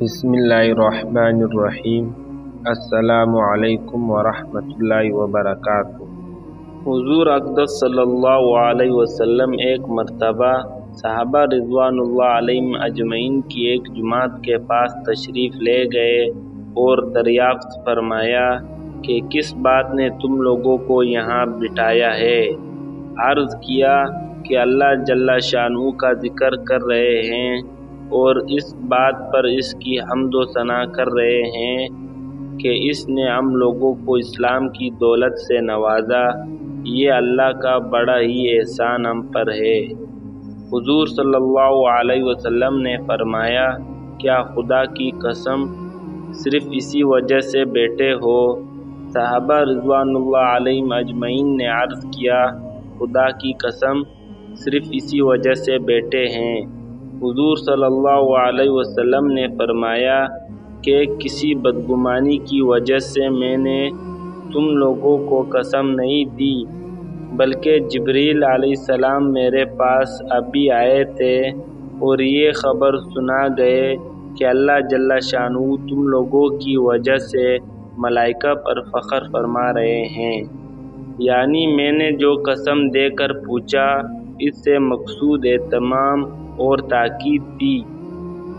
بسم اللہ الرحمن الرحیم۔ السلام علیکم ورحمۃ اللہ وبرکاتہ۔ حضور اقدس صلی اللہ علیہ وسلم ایک مرتبہ صحابہ رضوان اللہ علیہم اجمعین کی ایک جماعت کے پاس تشریف لے گئے اور دریافت فرمایا کہ کس بات نے تم لوگوں کو یہاں بٹھایا ہے؟ عرض کیا کہ اللہ جل شانہ کا ذکر کر رہے ہیں اور اس بات پر اس کی حمد و ثنا کر رہے ہیں کہ اس نے ہم لوگوں کو اسلام کی دولت سے نوازا۔ یہ اللہ کا بڑا ہی احسان ہم پر ہے۔ حضور صلی اللہ علیہ وسلم نے فرمایا، کیا خدا کی قسم صرف اسی وجہ سے بیٹھے ہو؟ صحابہ رضوان اللہ علیہم اجمعین نے عرض کیا، خدا کی قسم صرف اسی وجہ سے بیٹھے ہیں۔ حضور صلی اللہ علیہ وسلم نے فرمایا کہ کسی بدگمانی کی وجہ سے میں نے تم لوگوں کو قسم نہیں دی، بلکہ جبریل علیہ السلام میرے پاس ابھی آئے تھے اور یہ خبر سنا گئے کہ اللہ جل شانہ تم لوگوں کی وجہ سے ملائکہ پر فخر فرما رہے ہیں۔ یعنی میں نے جو قسم دے کر پوچھا، اس سے مقصود اہتمام اور تاکید تھی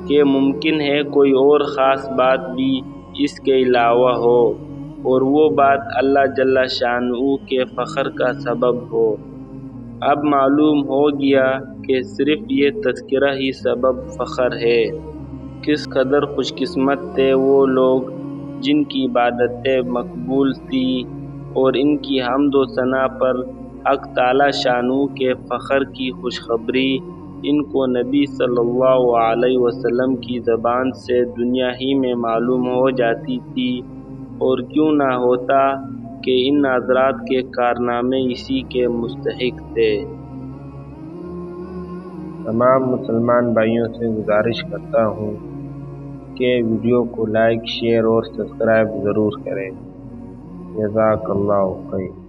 کہ ممکن ہے کوئی اور خاص بات بھی اس کے علاوہ ہو اور وہ بات اللہ جل شانہ کے فخر کا سبب ہو۔ اب معلوم ہو گیا کہ صرف یہ تذکرہ ہی سبب فخر ہے۔ کس قدر خوش قسمت تھے وہ لوگ جن کی عبادتیں مقبول تھیں اور ان کی حمد و ثنا پر حق تعالی شانہ کے فخر کی خوشخبری ان کو نبی صلی اللہ علیہ وسلم کی زبان سے دنیا ہی میں معلوم ہو جاتی تھی، اور کیوں نہ ہوتا کہ ان حضرات کے کارنامے اسی کے مستحق تھے۔ تمام مسلمان بھائیوں سے گزارش کرتا ہوں کہ ویڈیو کو لائک، شیئر اور سبسکرائب ضرور کریں۔ جزاک اللہ خیر۔